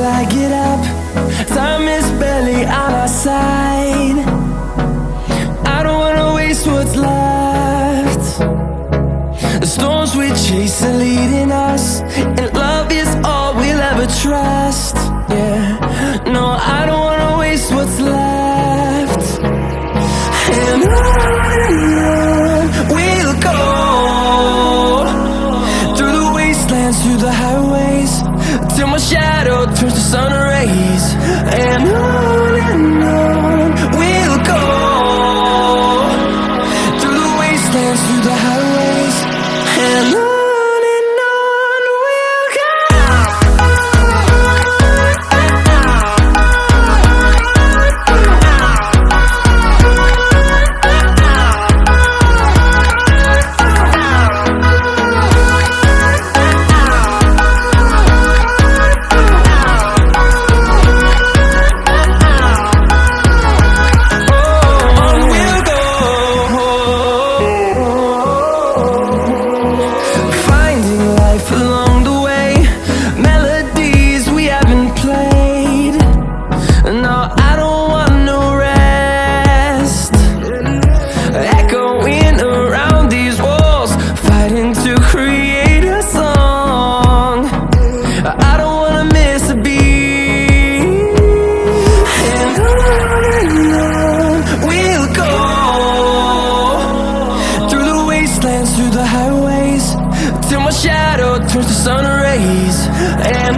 I get up. Time is barely on our side. I don't wanna waste what's left. The storms we chase are leading us, and love is all we'll ever trust. Yeah, no, I don't wanna waste what's left. And on we'll go, through the wastelands, through the highways, till my shadow turns to sun rays. And on we'll go, through the wastelands, through the highways, and on we'll go. Along the way, melodies we haven't played. No, I don't want no rest. Echoing around these walls, fighting to create a song. I don't wanna miss a beat. And on we'll go, through the wastelands, through the highways, till my shadow turns to sun rays. And